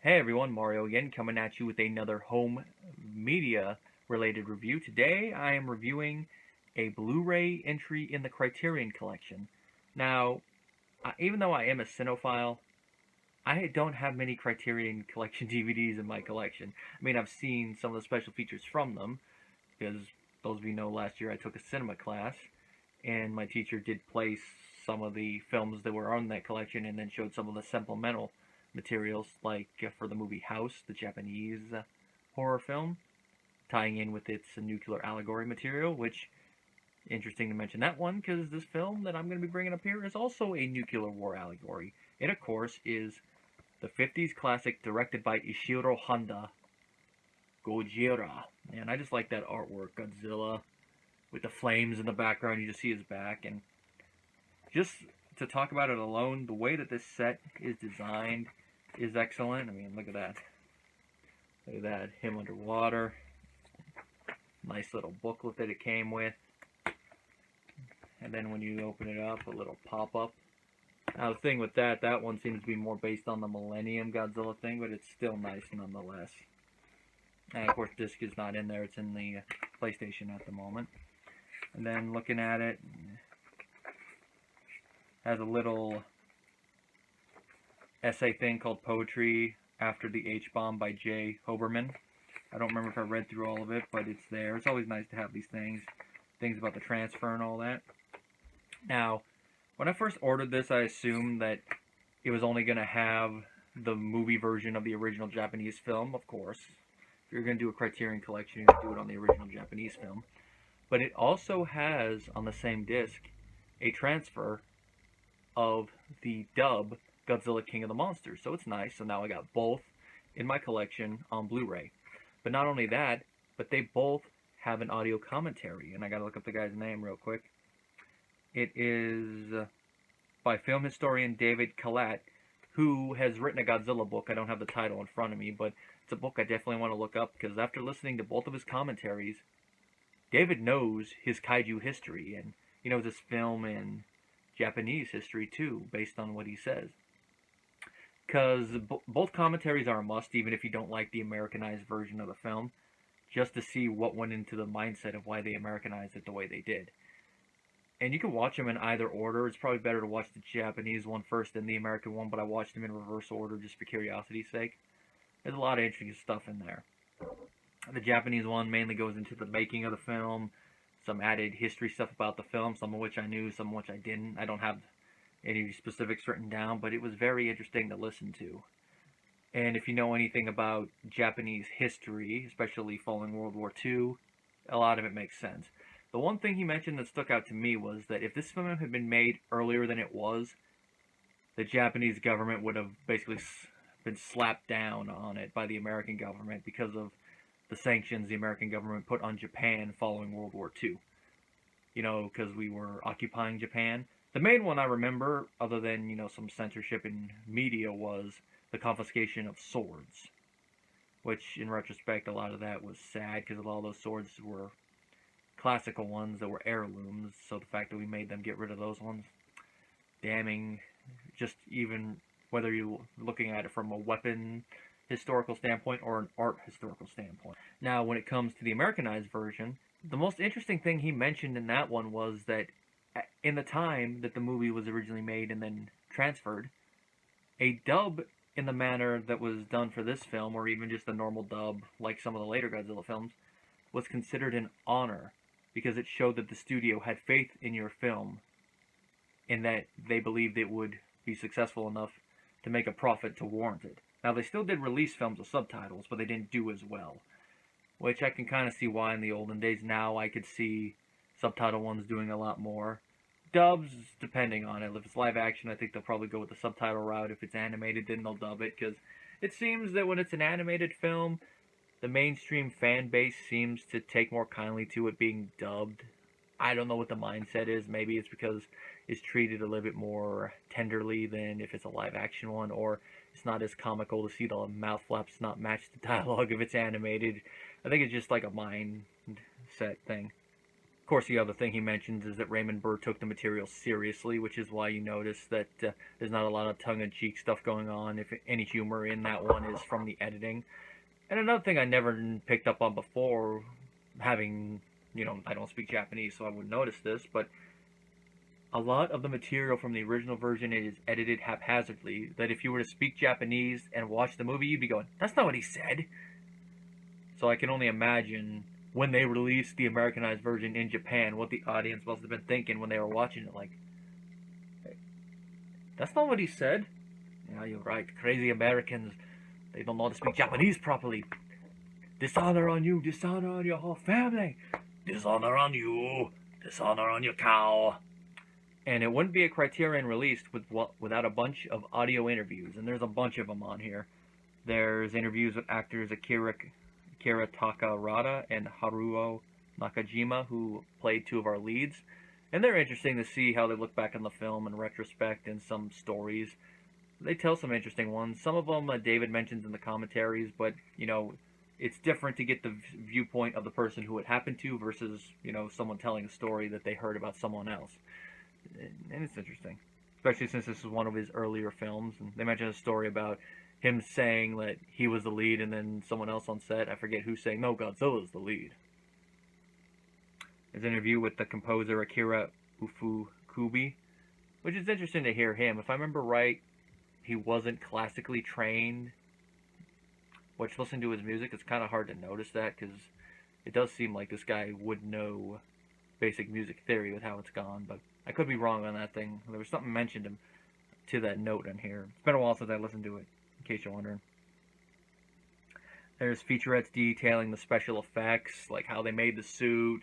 Hey everyone, Mario again, coming at you with another home media related review. Today I am reviewing a Blu-ray entry in the Criterion Collection. Now, even though I am a cinephile, I don't have many Criterion Collection DVDs in my collection. I mean, I've seen some of the special features from them, because those of you know last year I took a cinema class, and my teacher did place some of the films that were on that collection and then showed some of the supplemental materials, like for the movie House, the Japanese horror film, tying in with its nuclear allegory material, which, interesting to mention that one, because this film that I'm going to be bringing up here is also a nuclear war allegory. It, of course, is the 50s classic directed by Ishiro Honda, Gojira. And I just like that artwork, Godzilla, with the flames in the background, you just see his back, and just to talk about it alone, the way that this set is designed is excellent. I mean, look at that. Look at that, him underwater. Nice little booklet that it came with. And then when you open it up, a little pop-up. Now the thing with that one seems to be more based on the Millennium Godzilla thing, but it's still nice nonetheless. And of course, disc is not in there, it's in the PlayStation at the moment. And then looking at it, has a little essay thing called Poetry After the H-Bomb by J. Hoberman. I don't remember if I read through all of it, but it's there. It's always nice to have these things about the transfer and all that. Now, when I first ordered this, I assumed that it was only going to have the movie version of the original Japanese film, of course. If you're going to do a Criterion Collection, you do it on the original Japanese film. But it also has, on the same disc, a transfer of the dub Godzilla King of the Monsters. So it's nice. So now I got both in my collection on Blu-ray. But not only that, but they both have an audio commentary. And I gotta look up the guy's name real quick. It is by film historian David Kalat, who has written a Godzilla book. I don't have the title in front of me, but it's a book I definitely want to look up, because after listening to both of his commentaries, David knows his kaiju history, and he knows his film and Japanese history too, based on what he says. Because both commentaries are a must, even if you don't like the Americanized version of the film, just to see what went into the mindset of why they Americanized it the way they did. And you can watch them in either order. It's probably better to watch the Japanese one first than the American one, but I watched them in reverse order just for curiosity's sake. There's a lot of interesting stuff in there. The Japanese one mainly goes into the making of the film, some added history stuff about the film, some of which I knew, some of which I didn't. I don't have any specifics written down, but it was very interesting to listen to. And if you know anything about Japanese history, especially following World War II, a lot of it makes sense. The one thing he mentioned that stuck out to me was that if this film had been made earlier than it was, the Japanese government would have basically been slapped down on it by the American government because of the sanctions the American government put on Japan following World War II. You know, because we were occupying Japan. The main one I remember, other than, you know, some censorship in media, was the confiscation of swords. Which, in retrospect, a lot of that was sad, because a lot of those swords were classical ones that were heirlooms, so the fact that we made them get rid of those ones, damning, just even whether you're looking at it from a weapon historical standpoint or an art historical standpoint. Now, when it comes to the Americanized version, the most interesting thing he mentioned in that one was that in the time that the movie was originally made and then transferred, a dub in the manner that was done for this film, or even just a normal dub like some of the later Godzilla films, was considered an honor, because it showed that the studio had faith in your film and that they believed it would be successful enough to make a profit to warrant it. Now, they still did release films with subtitles, but they didn't do as well, which I can kind of see why in the olden days. Now I could see subtitle ones doing a lot more. Dubs, depending on it. If it's live action, I think they'll probably go with the subtitle route. If it's animated, then they'll dub it, because it seems that when it's an animated film, the mainstream fan base seems to take more kindly to it being dubbed. I don't know what the mindset is. Maybe it's because it's treated a little bit more tenderly than if it's a live action one, or it's not as comical to see the mouth flaps not match the dialogue if it's animated. I think it's just like a mindset thing. course, the other thing he mentions is that Raymond Burr took the material seriously, which is why you notice that there's not a lot of tongue-in-cheek stuff going on. If any humor in that one is from the editing. And another thing I never picked up on before, having, I don't speak Japanese, so I wouldn't notice this, but a lot of the material from the original version is edited haphazardly, that if you were to speak Japanese and watch the movie, you'd be going, that's not what he said. So I can only imagine when they released the Americanized version in Japan, what the audience must have been thinking when they were watching it, like, hey, that's not what he said. Yeah, you're right, crazy Americans, they don't know how to speak Japanese properly. Dishonor on you, dishonor on your whole family, dishonor on you, dishonor on your cow. And it wouldn't be a Criterion released without a bunch of audio interviews, and there's a bunch of them on here. There's interviews with actors Akira Takarada and Haruo Nakajima, who played two of our leads. And they're interesting to see how they look back on the film in retrospect and some stories. They tell some interesting ones. Some of them David mentions in the commentaries, but, it's different to get the viewpoint of the person who it happened to versus, someone telling a story that they heard about someone else. And it's interesting, especially since this is one of his earlier films. And they mentioned a story about him saying that he was the lead, and then someone else on set, I forget who, saying, no, Godzilla's the lead. His interview with the composer Akira Ufukubi, which is interesting to hear him. If I remember right, he wasn't classically trained, which, listening to his music, it's kind of hard to notice that, because it does seem like this guy would know basic music theory with how it's gone, but I could be wrong on that thing. There was something mentioned to that note in here. It's been a while since I listened to it, in case you're wondering. There's featurettes detailing the special effects, like how they made the suit,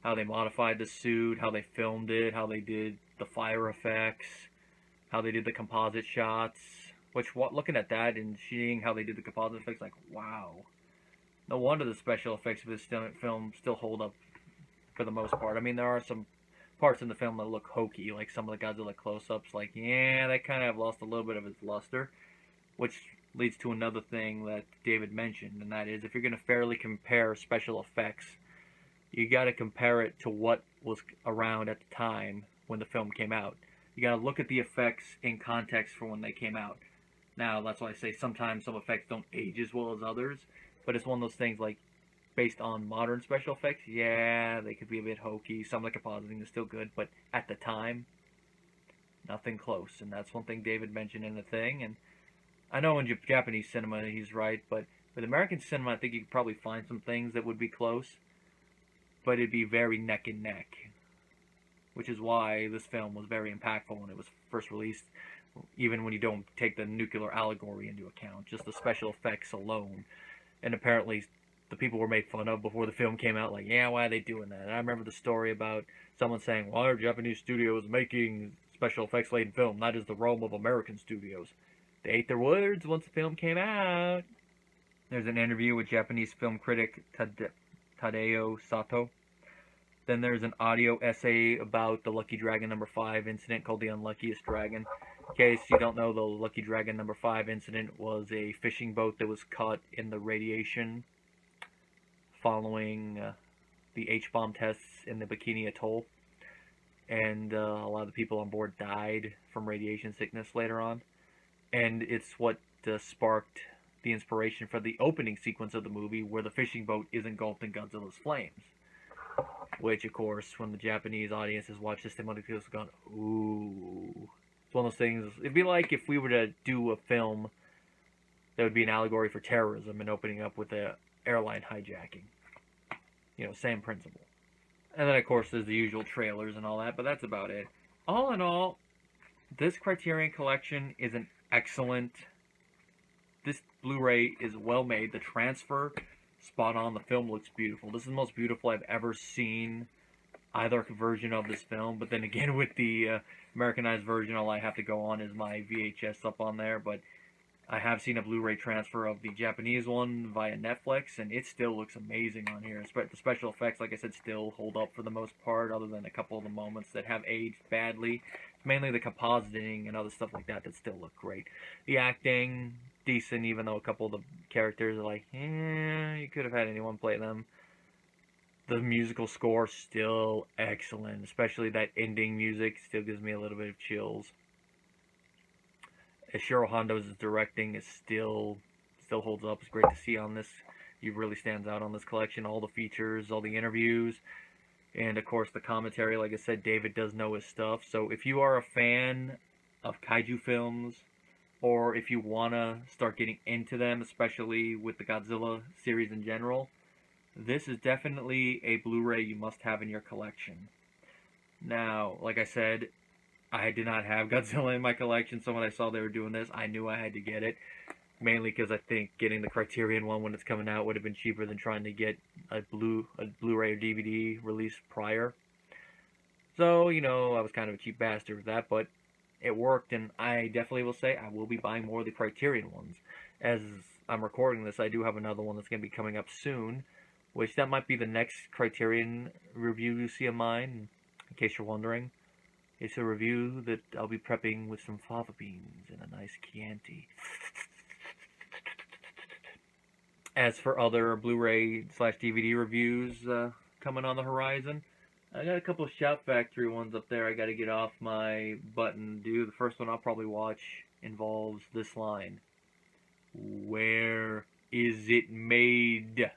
how they modified the suit, how they filmed it, how they did the fire effects, how they did the composite shots. Which, looking at that and seeing how they did the composite effects, like, wow. No wonder the special effects of this film still hold up for the most part. I mean, there are some parts in the film that look hokey, like some of the Godzilla close-ups, like, yeah, that kind of lost a little bit of its luster, which leads to another thing that David mentioned, and that is, if you're going to fairly compare special effects, you got to compare it to what was around at the time when the film came out. You got to look at the effects in context for when they came out. Now, that's why I say sometimes some effects don't age as well as others, but it's one of those things like, based on modern special effects, yeah, they could be a bit hokey. Some of the compositing is still good, but at the time, nothing close. And that's one thing David mentioned in the thing. And I know in Japanese cinema he's right, but with American cinema, I think you could probably find some things that would be close, but it'd be very neck and neck. Which is why this film was very impactful when it was first released, even when you don't take the nuclear allegory into account, just the special effects alone. And apparently the people were made fun of before the film came out, like, yeah, why are they doing that? And I remember the story about someone saying, why are Japanese studios making special effects laden film? That is the realm of American studios. They ate their words once the film came out. There's an interview with Japanese film critic Tadeo Sato. Then there's an audio essay about the Lucky Dragon number 5 incident called The Unluckiest Dragon. In case you don't know, the Lucky Dragon number 5 incident was a fishing boat that was caught in the radiation following the H-bomb tests in the Bikini Atoll. And a lot of the people on board died from radiation sickness later on. And it's what sparked the inspiration for the opening sequence of the movie, where the fishing boat is engulfed in Godzilla's flames. Which, of course, when the Japanese audiences watch this, they might have gone, ooh. It's one of those things. It'd be like if we were to do a film that would be an allegory for terrorism and opening up with a airline hijacking. Same principle. And then, of course, there's the usual trailers and all that, but that's about it. All in all, this Criterion Collection is an excellent... This Blu-ray is well made. The transfer, spot on. The film looks beautiful. This is the most beautiful I've ever seen either version of this film. But then again, with the Americanized version, all I have to go on is my VHS up on there. But I have seen a Blu-ray transfer of the Japanese one via Netflix, and it still looks amazing on here. The special effects, like I said, still hold up for the most part, other than a couple of the moments that have aged badly. It's mainly the compositing and other stuff like that that still look great. The acting, decent, even though a couple of the characters are like, you could have had anyone play them. The musical score still excellent, especially that ending music still gives me a little bit of chills. Ishiro Hondo's directing is still holds up. It's great to see on this. He really stands out on this collection. All the features, all the interviews, and of course the commentary. Like I said, David does know his stuff. So if you are a fan of kaiju films, or if you want to start getting into them, especially with the Godzilla series in general, this is definitely a Blu-ray you must have in your collection. Now, like I said, I did not have Godzilla in my collection, so when I saw they were doing this, I knew I had to get it. Mainly because I think getting the Criterion one when it's coming out would have been cheaper than trying to get a Blu-ray or DVD release prior. So, you know, I was kind of a cheap bastard with that, but it worked, and I definitely will say I will be buying more of the Criterion ones. As I'm recording this, I do have another one that's going to be coming up soon, which that might be the next Criterion review you see of mine, in case you're wondering. It's a review that I'll be prepping with some fava beans and a nice Chianti. As for other Blu-ray/DVD reviews coming on the horizon, I got a couple of Shout Factory ones up there I got to get off my button to do. The first one I'll probably watch involves this line. Where is it made?